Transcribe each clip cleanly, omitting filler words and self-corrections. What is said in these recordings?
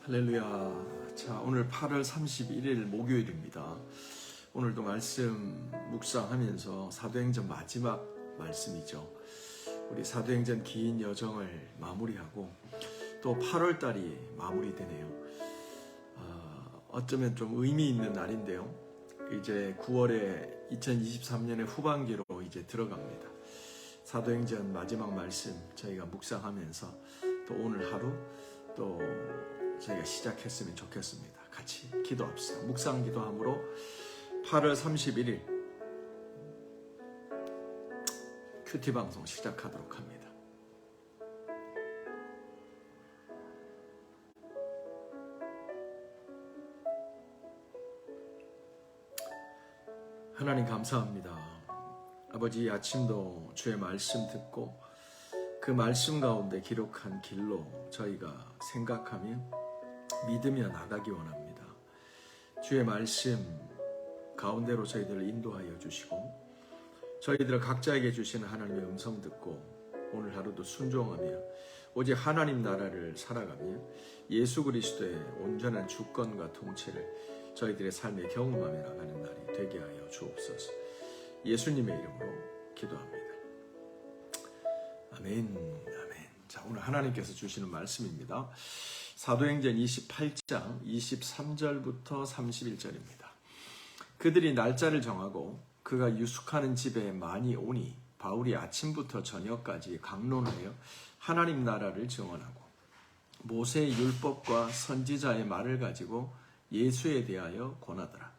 할렐루야. 자, 오늘 8월 31일 목요일입니다. 오늘도 말씀 묵상하면서 사도행전 마지막 말씀이죠. 우리 사도행전 긴 여정을 마무리하고 또 8월 달이 마무리되네요. 어쩌면 좀 의미 있는 날인데요. 이제 9월에 2023년의 후반기로 이제 들어갑니다. 사도행전 마지막 말씀 저희가 묵상하면서 또 오늘 하루 또 저희가 시작했으면 좋겠습니다. 같이 기도합시다. 묵상 기도함으로 8월 31일 큐티 방송 시작하도록 합니다. 하나님 감사합니다. 아버지, 이 아침도 주의 말씀 듣고 그 말씀 가운데 기록한 길로 저희가 생각하며 믿으며 나가기 원합니다. 주의 말씀 가운데로 저희들을 인도하여 주시고 저희들 각자에게 주시는 하나님의 음성 듣고 오늘 하루도 순종하며 오직 하나님 나라를 살아가며 예수 그리스도의 온전한 주권과 통치를 저희들의 삶에 경험하며 나가는 날이 되게 하여 주옵소서. 예수님의 이름으로 기도합니다. 아멘, 아멘. 자, 오늘 하나님께서 주시는 말씀입니다. 사도행전 28장 23절부터 31절입니다. 그들이 날짜를 정하고 그가 유숙하는 집에 많이 오니 바울이 아침부터 저녁까지 강론하여 하나님 나라를 증언하고 모세의 율법과 선지자의 말을 가지고 예수에 대하여 권하더라.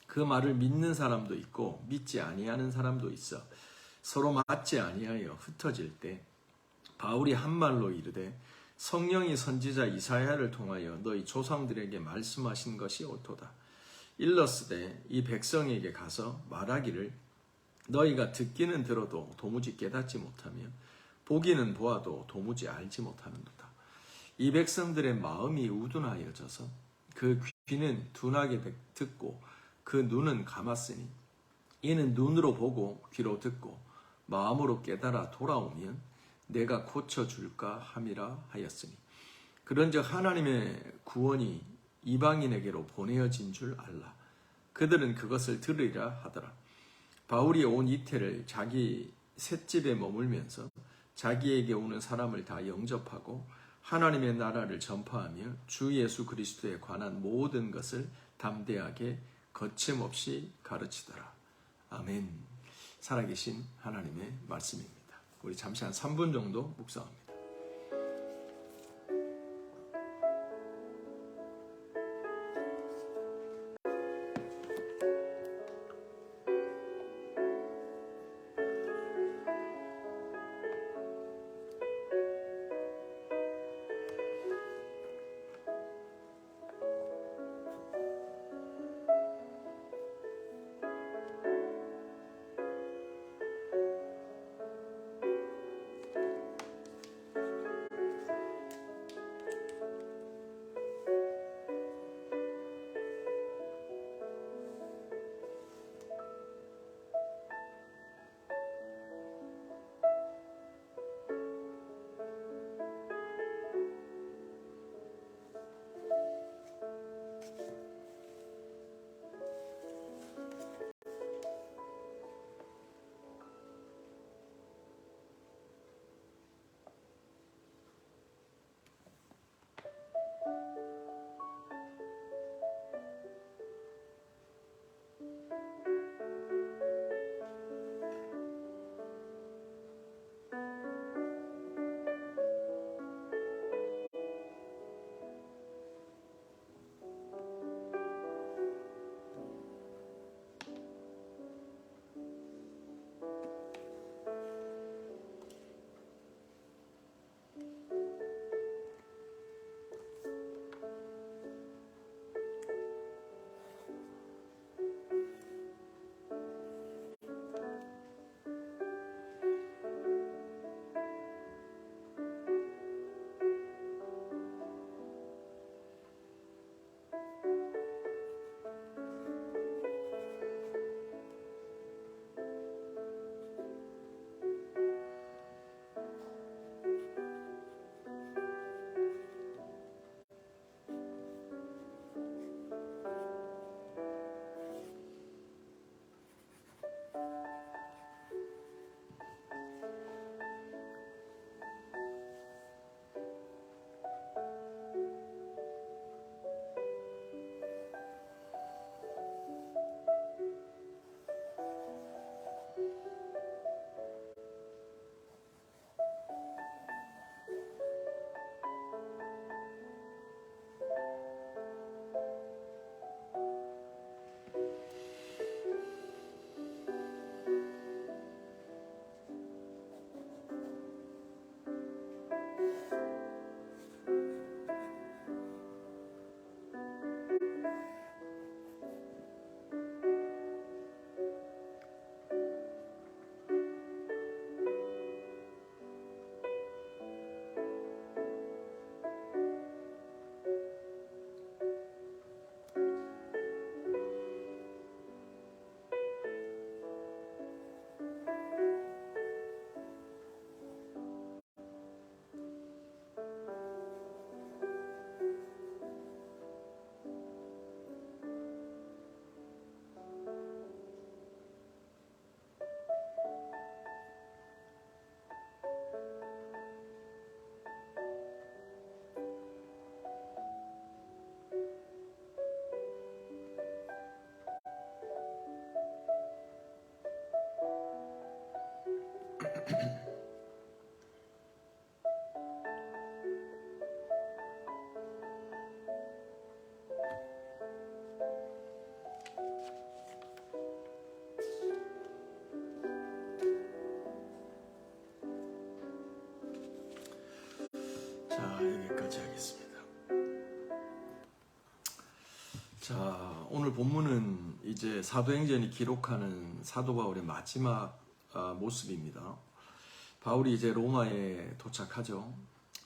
그 말을 믿는 사람도 있고 믿지 아니하는 사람도 있어 서로 맞지 아니하여 흩어질 때 바울이 한 말로 이르되 성령이 선지자 이사야를 통하여 너희 조상들에게 말씀하신 것이 옳도다. 일렀으되 이 백성에게 가서 말하기를 너희가 듣기는 들어도 도무지 깨닫지 못하며 보기는 보아도 도무지 알지 못하는도다. 이 백성들의 마음이 우둔하여져서 그 귀는 둔하게 듣고 그 눈은 감았으니 이는 눈으로 보고 귀로 듣고 마음으로 깨달아 돌아오면 내가 고쳐줄까 함이라 하였으니 그런즉 하나님의 구원이 이방인에게로 보내어진 줄 알라. 그들은 그것을 들으리라 하더라. 바울이 온 이태를 자기 셋집에 머물면서 자기에게 오는 사람을 다 영접하고 하나님의 나라를 전파하며 주 예수 그리스도에 관한 모든 것을 담대하게 거침없이 가르치더라. 아멘. 살아계신 하나님의 말씀입니다. 우리 잠시 한 3분 정도 묵상합니다. 여기까지 하겠습니다. 자, 오늘 본문은 이제 사도행전이 기록하는 사도 바울의 마지막 모습입니다. 바울이 이제 로마에 도착하죠.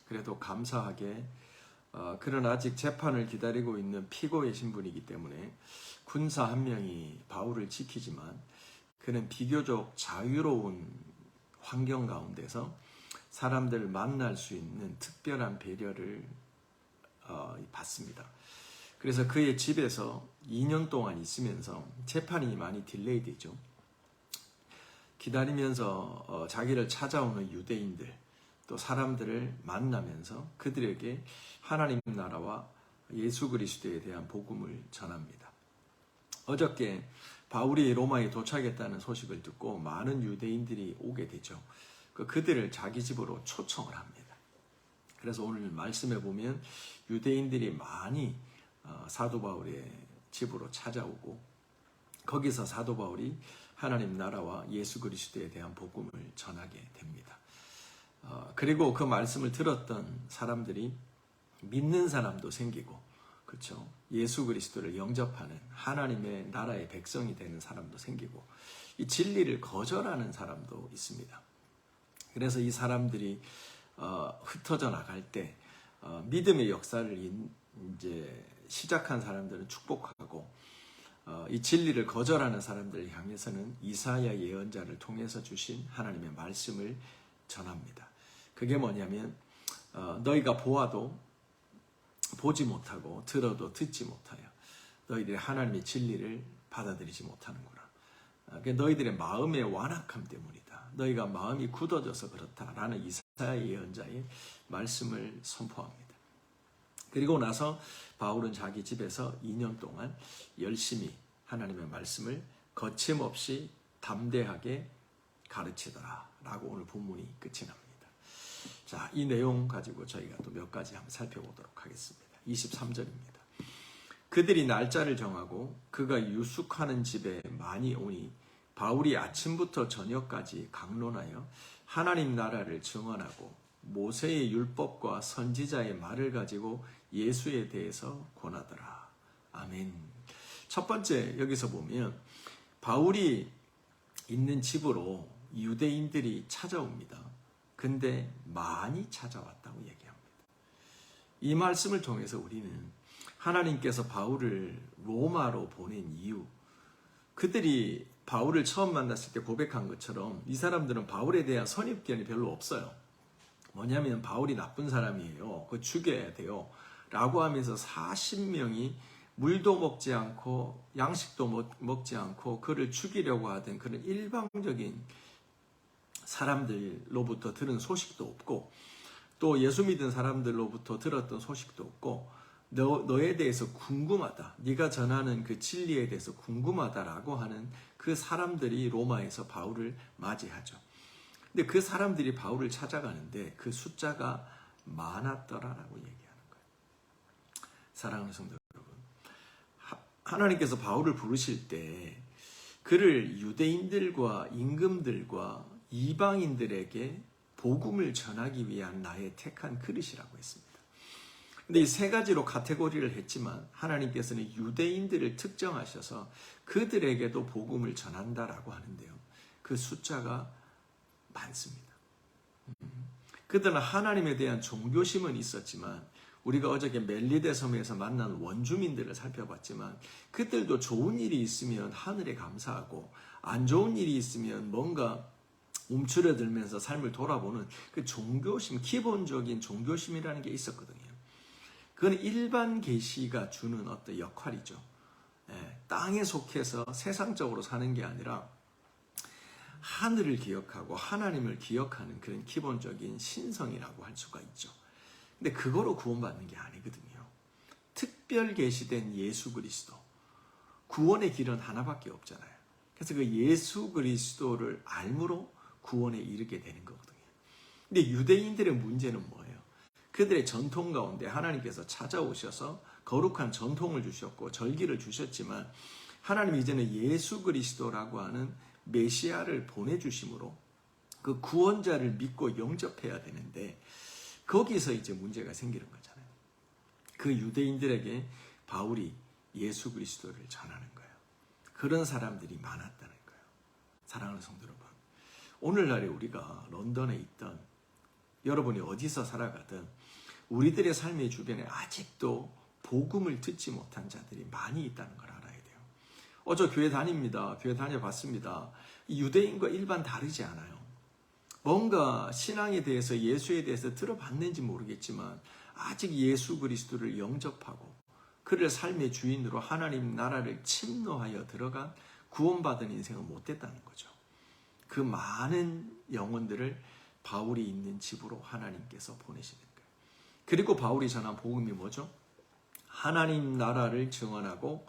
그래도 감사하게 그런 아직 재판을 기다리고 있는 피고의 신분이기 때문에 군사 한 명이 바울을 지키지만 그는 비교적 자유로운 환경 가운데서 사람들을 만날 수 있는 특별한 배려를 받습니다. 그래서 그의 집에서 2년 동안 있으면서 재판이 많이 딜레이 되죠. 기다리면서 자기를 찾아오는 유대인들 또 사람들을 만나면서 그들에게 하나님 나라와 예수 그리스도에 대한 복음을 전합니다. 어저께 바울이 로마에 도착했다는 소식을 듣고 많은 유대인들이 오게 되죠. 그들을 자기 집으로 초청을 합니다. 그래서 오늘 말씀에 보면 유대인들이 많이 사도 바울의 집으로 찾아오고 거기서 사도 바울이 하나님 나라와 예수 그리스도에 대한 복음을 전하게 됩니다. 그리고 그 말씀을 들었던 사람들이 믿는 사람도 생기고, 그렇죠? 예수 그리스도를 영접하는 하나님의 나라의 백성이 되는 사람도 생기고, 이 진리를 거절하는 사람도 있습니다. 그래서 이 사람들이 흩어져 나갈 때 믿음의 역사를 이제 시작한 사람들은 축복하고, 이 진리를 거절하는 사람들을 향해서는 이사야 예언자를 통해서 주신 하나님의 말씀을 전합니다. 그게 뭐냐면 너희가 보아도 보지 못하고 들어도 듣지 못하여 너희들이 하나님의 진리를 받아들이지 못하는구나. 너희들의 마음의 완악함 때문이다. 너희가 마음이 굳어져서 그렇다라는 이사야 예언자의 말씀을 선포합니다. 그리고 나서 바울은 자기 집에서 2년 동안 열심히 하나님의 말씀을 거침없이 담대하게 가르치더라 라고 오늘 본문이 끝이 납니다. 자, 이 내용 가지고 저희가 또 몇 가지 한번 살펴보도록 하겠습니다. 23절입니다. 그들이 날짜를 정하고 그가 유숙하는 집에 많이 오니 바울이 아침부터 저녁까지 강론하여 하나님 나라를 증언하고 모세의 율법과 선지자의 말을 가지고 예수에 대해서 권하더라. 아멘. 첫 번째 여기서 보면 바울이 있는 집으로 유대인들이 찾아옵니다. 근데 많이 찾아왔다고 얘기합니다. 이 말씀을 통해서 우리는 하나님께서 바울을 로마로 보낸 이유, 그들이 바울을 처음 만났을 때 고백한 것처럼 이 사람들은 바울에 대한 선입견이 별로 없어요. 뭐냐면 바울이 나쁜 사람이에요. 그거 죽여야 돼요. 라고 하면서 40명이 물도 먹지 않고 양식도 먹지 않고 그를 죽이려고 하던 그런 일방적인 사람들로부터 들은 소식도 없고 또 예수 믿은 사람들로부터 들었던 소식도 없고 너에 대해서 궁금하다. 네가 전하는 그 진리에 대해서 궁금하다라고 하는 그 사람들이 로마에서 바울을 맞이하죠. 근데 그 사람들이 바울을 찾아가는데 그 숫자가 많았더라라고 얘기하는 거예요. 사랑하는 성도 여러분, 하나님께서 바울을 부르실 때 그를 유대인들과 임금들과 이방인들에게 복음을 전하기 위한 나의 택한 그릇이라고 했습니다. 근데 이 세 가지로 카테고리를 했지만 하나님께서는 유대인들을 특정하셔서 그들에게도 복음을 전한다라고 하는데요. 그 숫자가 많습니다. 그들은 하나님에 대한 종교심은 있었지만 우리가 어저께 멜리데 섬에서 만난 원주민들을 살펴봤지만 그들도 좋은 일이 있으면 하늘에 감사하고 안 좋은 일이 있으면 뭔가 움츠러들면서 삶을 돌아보는 그 종교심, 기본적인 종교심이라는 게 있었거든요. 그건 일반 계시가 주는 어떤 역할이죠. 땅에 속해서 세상적으로 사는 게 아니라 하늘을 기억하고 하나님을 기억하는 그런 기본적인 신성이라고 할 수가 있죠. 근데 그거로 구원받는 게 아니거든요. 특별 계시된 예수 그리스도, 구원의 길은 하나밖에 없잖아요. 그래서 그 예수 그리스도를 알므로 구원에 이르게 되는 거거든요. 근데 유대인들의 문제는 뭐예요? 그들의 전통 가운데 하나님께서 찾아오셔서 거룩한 전통을 주셨고 절기를 주셨지만 하나님이 이제는 예수 그리스도라고 하는 메시아를 보내주심으로 그 구원자를 믿고 영접해야 되는데 거기서 이제 문제가 생기는 거잖아요. 그 유대인들에게 바울이 예수 그리스도를 전하는 거예요. 그런 사람들이 많았다는 거예요. 사랑하는 성도 여러분, 오늘날에 우리가 런던에 있던, 여러분이 어디서 살아가든 우리들의 삶의 주변에 아직도 복음을 듣지 못한 자들이 많이 있다는 걸 알아야 돼요. 저 교회 다닙니다. 교회 다녀봤습니다. 유대인과 일반 다르지 않아요. 뭔가 신앙에 대해서, 예수에 대해서 들어봤는지 모르겠지만 아직 예수 그리스도를 영접하고 그를 삶의 주인으로 하나님 나라를 침노하여 들어간 구원받은 인생은 못됐다는 거죠. 그 많은 영혼들을 바울이 있는 집으로 하나님께서 보내시는 거예요. 그리고 바울이 전한 복음이 뭐죠? 하나님 나라를 증언하고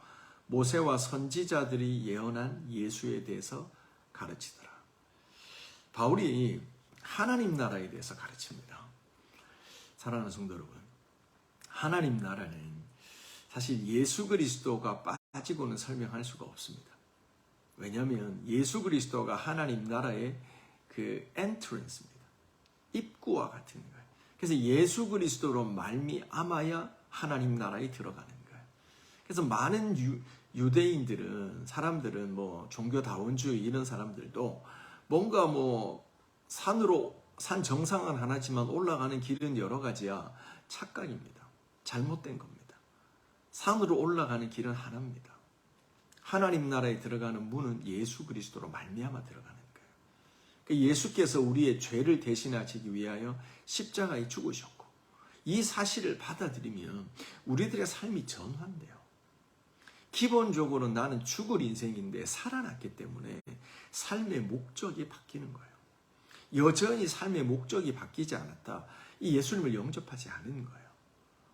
모세와 선지자들이 예언한 예수에 대해서 가르치더라. 바울이 하나님 나라에 대해서 가르칩니다. 사랑하는 성도 여러분, 하나님 나라는 사실 예수 그리스도가 빠지고는 설명할 수가 없습니다. 왜냐하면 예수 그리스도가 하나님 나라의 그 엔트런스입니다. 입구와 같은 거예요. 그래서 예수 그리스도로 말미암아야 하나님 나라에 들어가는 거예요. 그래서 많은 유대인들은, 사람들은 뭐 종교다원주의 이런 사람들도 뭔가 뭐 산 정상은 하나지만 올라가는 길은 여러 가지야. 착각입니다. 잘못된 겁니다. 산으로 올라가는 길은 하나입니다. 하나님 나라에 들어가는 문은 예수 그리스도로 말미암아 들어가는 거예요. 예수께서 우리의 죄를 대신하시기 위하여 십자가에 죽으셨고, 이 사실을 받아들이면 우리들의 삶이 전환돼요. 기본적으로 나는 죽을 인생인데 살아났기 때문에 삶의 목적이 바뀌는 거예요. 여전히 삶의 목적이 바뀌지 않았다. 이 예수님을 영접하지 않은 거예요.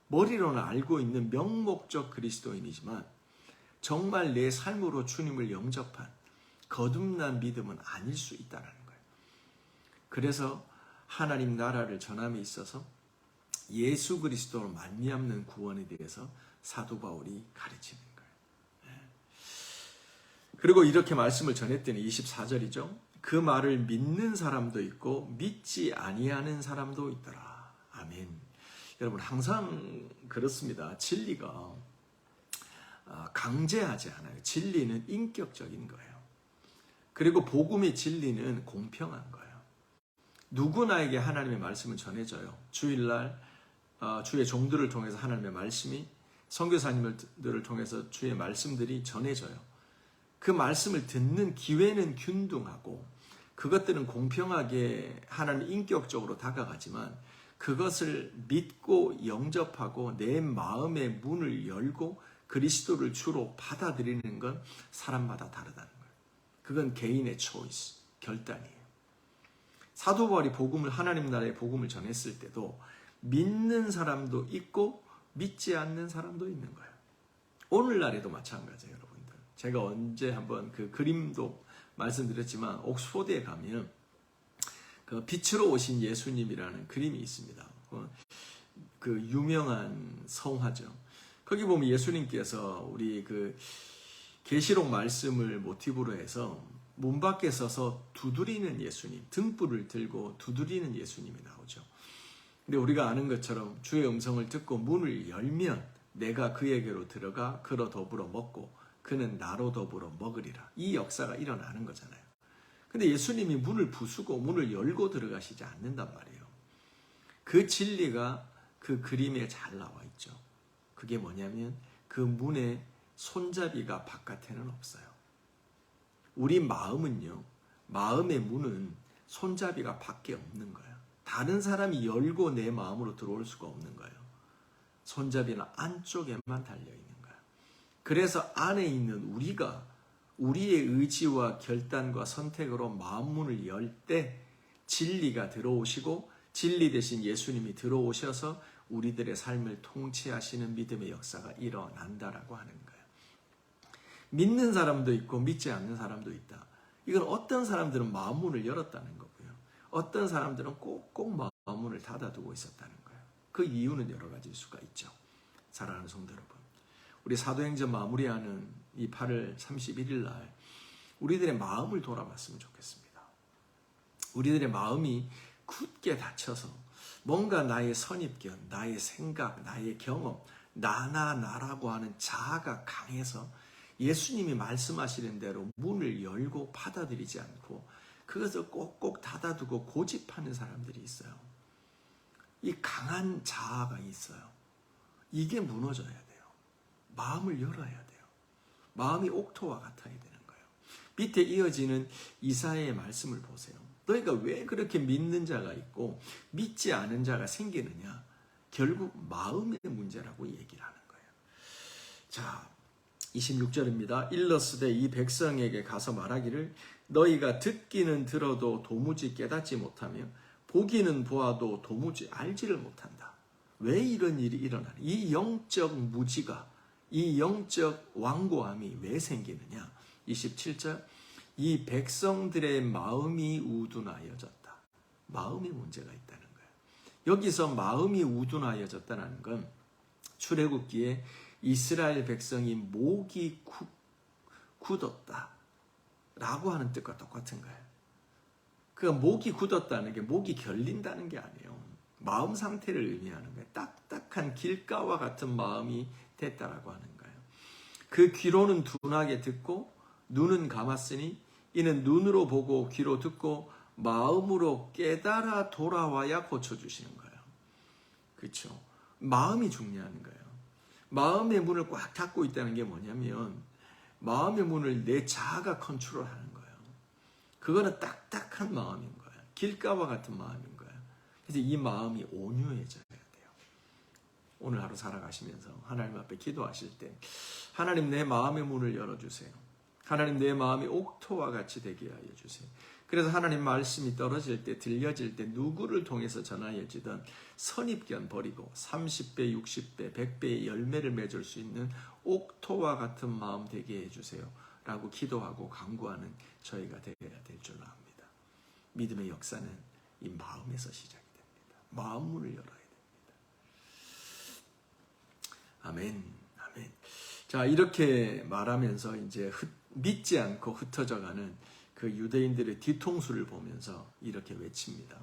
머리로는 알고 있는 명목적 그리스도인이지만 정말 내 삶으로 주님을 영접한 거듭난 믿음은 아닐 수 있다는 거예요. 그래서 하나님 나라를 전함에 있어서 예수 그리스도로 말미암는 구원에 대해서 사도 바울이 가르치는 거예요. 그리고 이렇게 말씀을 전했더니 24절이죠. 그 말을 믿는 사람도 있고 믿지 아니하는 사람도 있더라. 아멘. 여러분, 항상 그렇습니다. 진리가 강제하지 않아요. 진리는 인격적인 거예요. 그리고 복음의 진리는 공평한 거예요. 누구나에게 하나님의 말씀을 전해져요. 주일날 주의 종들을 통해서 하나님의 말씀이, 선교사님들을 통해서 주의 말씀들이 전해져요. 그 말씀을 듣는 기회는 균등하고 그것들은 공평하게 하나님 인격적으로 다가가지만 그것을 믿고 영접하고 내 마음의 문을 열고 그리스도를 주로 받아들이는 건 사람마다 다르다는 거예요. 그건 개인의 초이스, 결단이에요. 사도 바울이 복음을, 하나님 나라의 복음을 전했을 때도 믿는 사람도 있고 믿지 않는 사람도 있는 거예요. 오늘날에도 마찬가지예요, 여러분들. 제가 언제 한번 그 그림도 말씀드렸지만 옥스포드에 가면 그 빛으로 오신 예수님이라는 그림이 있습니다. 그 유명한 성화죠. 거기 보면 예수님께서 우리 그 계시록 말씀을 모티브로 해서 문 밖에 서서 두드리는 예수님, 등불을 들고 두드리는 예수님이 나오죠. 근데 우리가 아는 것처럼 주의 음성을 듣고 문을 열면 내가 그에게로 들어가 그로 더불어 먹고 그는 나로 더불어 먹으리라. 이 역사가 일어나는 거잖아요. 근데 예수님이 문을 부수고 문을 열고 들어가시지 않는단 말이에요. 그 진리가 그 그림에 잘 나와 있죠. 그게 뭐냐면 그 문의 손잡이가 바깥에는 없어요. 우리 마음은요, 마음의 문은 손잡이가 밖에 없는 거예요. 다른 사람이 열고 내 마음으로 들어올 수가 없는 거예요. 손잡이는 안쪽에만 달려있는 거예요. 그래서 안에 있는 우리가 우리의 의지와 결단과 선택으로 마음 문을 열 때 진리가 들어오시고 진리 대신 예수님이 들어오셔서 우리들의 삶을 통치하시는 믿음의 역사가 일어난다라고 하는 거예요. 믿는 사람도 있고 믿지 않는 사람도 있다. 이건 어떤 사람들은 마음 문을 열었다는 거고요. 어떤 사람들은 꼭꼭 마음 문을 닫아두고 있었다는 거예요. 그 이유는 여러 가지일 수가 있죠. 사랑하는 성도 여러분, 우리 사도행전 마무리하는 이 8월 31일 날 우리들의 마음을 돌아봤으면 좋겠습니다. 우리들의 마음이 굳게 닫혀서 뭔가 나의 선입견, 나의 생각, 나의 경험, 나라고 하는 자아가 강해서 예수님이 말씀하시는 대로 문을 열고 받아들이지 않고 그것을 꼭꼭 닫아두고 고집하는 사람들이 있어요. 이 강한 자아가 있어요. 이게 무너져야 돼요. 마음을 열어야 돼요. 마음이 옥토와 같아야 되는 거예요. 밑에 이어지는 이사야의 말씀을 보세요. 너희가 왜 그렇게 믿는 자가 있고 믿지 않은 자가 생기느냐? 결국 마음의 문제라고 얘기를 하는 거예요. 자, 26절입니다. 일러스되 이 백성에게 가서 말하기를 너희가 듣기는 들어도 도무지 깨닫지 못하며 보기는 보아도 도무지 알지를 못한다. 왜 이런 일이 일어나냐? 이 영적 무지가, 이 영적 완고함이 왜 생기느냐? 27절 이 백성들의 마음이 우둔하여졌다. 마음에 문제가 있다는 거예요. 여기서 마음이 우둔하여졌다는 건 출애굽기에 이스라엘 백성이 목이 굳었다 라고 하는 뜻과 똑같은 거예요. 그러니까 목이 굳었다는 게 목이 결린다는 게 아니에요. 마음 상태를 의미하는 거예요. 딱딱한 길가와 같은 마음이 됐다라고 하는 거예요. 그 귀로는 둔하게 듣고 눈은 감았으니 이는 눈으로 보고 귀로 듣고 마음으로 깨달아 돌아와야 고쳐주시는 거예요. 그렇죠? 마음이 중요한 거예요. 마음의 문을 꽉 닫고 있다는 게 뭐냐면 마음의 문을 내 자아가 컨트롤하는 거예요. 그거는 딱딱한 마음인 거예요. 길가와 같은 마음인 거예요. 그래서 이 마음이 온유해져야 돼요. 오늘 하루 살아가시면서 하나님 앞에 기도하실 때 하나님 내 마음의 문을 열어주세요. 하나님 내 마음이 옥토와 같이 되게 하여 주세요. 그래서 하나님 말씀이 떨어질 때 들려질 때 누구를 통해서 전하여지든 선입견 버리고 30배, 60배, 100배의 열매를 맺을 수 있는 옥토와 같은 마음 되게 해주세요 라고 기도하고 간구하는 저희가 되어야 될 줄로 압니다. 믿음의 역사는 이 마음에서 시작이 됩니다. 마음 문을 열어야 됩니다. 아멘, 아멘. 자, 이렇게 말하면서 이제 믿지 않고 흩어져가는 그 유대인들의 뒤통수를 보면서 이렇게 외칩니다.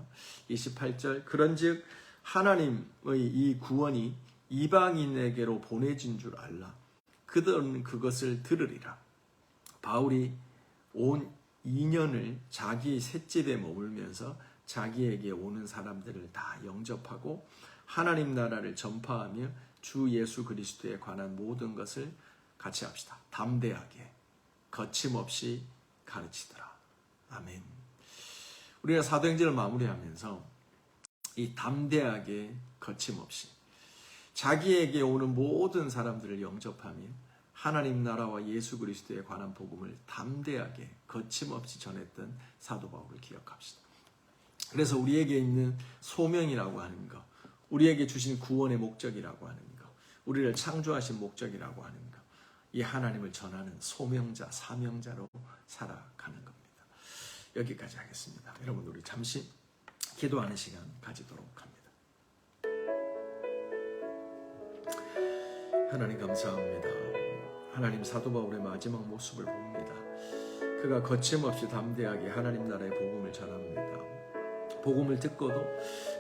28절 그런즉 하나님의 이 구원이 이방인에게로 보내진 줄 알라. 그들은 그것을 들으리라. 바울이 온 2년을 자기 셋집에 머물면서 자기에게 오는 사람들을 다 영접하고 하나님 나라를 전파하며 주 예수 그리스도에 관한 모든 것을 같이 합시다. 담대하게 거침없이 가르치더라. 아멘. 우리가 사도행전을 마무리하면서 이 담대하게 거침없이 자기에게 오는 모든 사람들을 영접하며 하나님 나라와 예수 그리스도에 관한 복음을 담대하게 거침없이 전했던 사도 바울을 기억합시다. 그래서 우리에게 있는 소명이라고 하는 것, 우리에게 주신 구원의 목적이라고 하는 것, 우리를 창조하신 목적이라고 하는 것, 이 하나님을 전하는 소명자, 사명자로 살아가는 겁니다. 여기까지 하겠습니다. 여러분 우리 잠시 기도하는 시간 가지도록 합니다. 하나님 감사합니다. 하나님 사도 바울의 마지막 모습을 봅니다. 그가 거침없이 담대하게 하나님 나라의 복음을 전합니다. 복음을 듣고도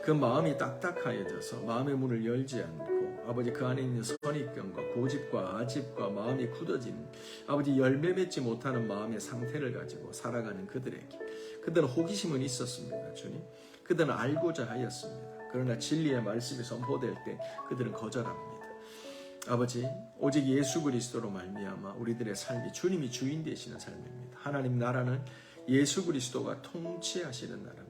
그 마음이 딱딱하여져서 마음의 문을 열지 않고 아버지 그 안에 있는 선입견과 고집과 아집과 마음이 굳어진 아버지 열매 맺지 못하는 마음의 상태를 가지고 살아가는 그들은 호기심은 있었습니다. 주님, 그들은 알고자 하였습니다. 그러나 진리의 말씀이 선포될 때 그들은 거절합니다. 아버지, 오직 예수 그리스도로 말미암아 우리들의 삶이 주님이 주인 되시는 삶입니다. 하나님 나라는 예수 그리스도가 통치하시는 나라입니다.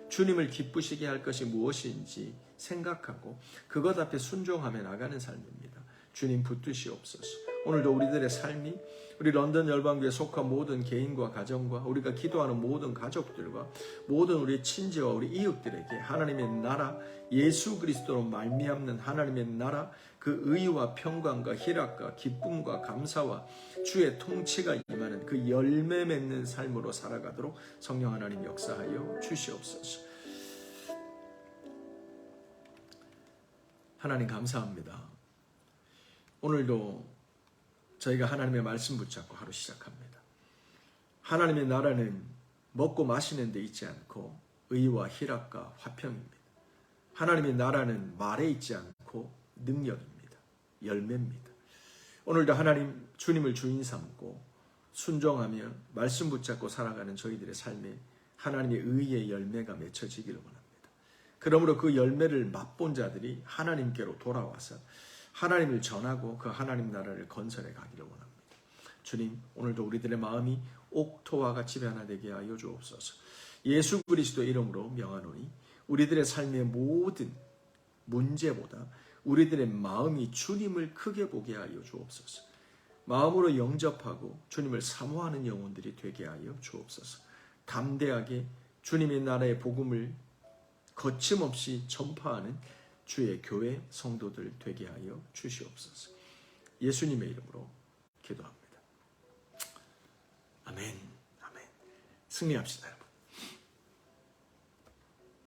주님을 기쁘시게 할 것이 무엇인지 생각하고 그것 앞에 순종하며 나가는 삶입니다. 주님 붙드시옵소서. 오늘도 우리들의 삶이 우리 런던 열방교에 속한 모든 개인과 가정과 우리가 기도하는 모든 가족들과 모든 우리 친지와 우리 이웃들에게 하나님의 나라 예수 그리스도로 말미암는 하나님의 나라 그 의와 평강과 희락과 기쁨과 감사와 주의 통치가 임하는 그 열매 맺는 삶으로 살아가도록 성령 하나님 역사하여 주시옵소서. 하나님 감사합니다. 오늘도 저희가 하나님의 말씀 붙잡고 하루 시작합니다. 하나님의 나라는 먹고 마시는 데 있지 않고 의와 희락과 화평입니다. 하나님의 나라는 말에 있지 않고 능력입니다. 열매입니다. 오늘도 하나님 주님을 주인 삼고 순종하며 말씀 붙잡고 살아가는 저희들의 삶에 하나님의 의의 열매가 맺혀지기를 원합니다. 그러므로 그 열매를 맛본 자들이 하나님께로 돌아와서 하나님을 전하고 그 하나님 나라를 건설해 가기를 원합니다. 주님, 오늘도 우리들의 마음이 옥토와 같이 변화되게 하여 주옵소서. 예수 그리스도의 이름으로 명하노니 우리들의 삶의 모든 문제보다 우리들의 마음이 주님을 크게 보게 하여 주옵소서. 마음으로 영접하고 주님을 사모하는 영혼들이 되게 하여 주옵소서. 담대하게 주님의 나라의 복음을 거침없이 전파하는 주의 교회 성도들 되게 하여 주시옵소서. 예수님의 이름으로 기도합니다. 아멘. 아멘. 승리합시다.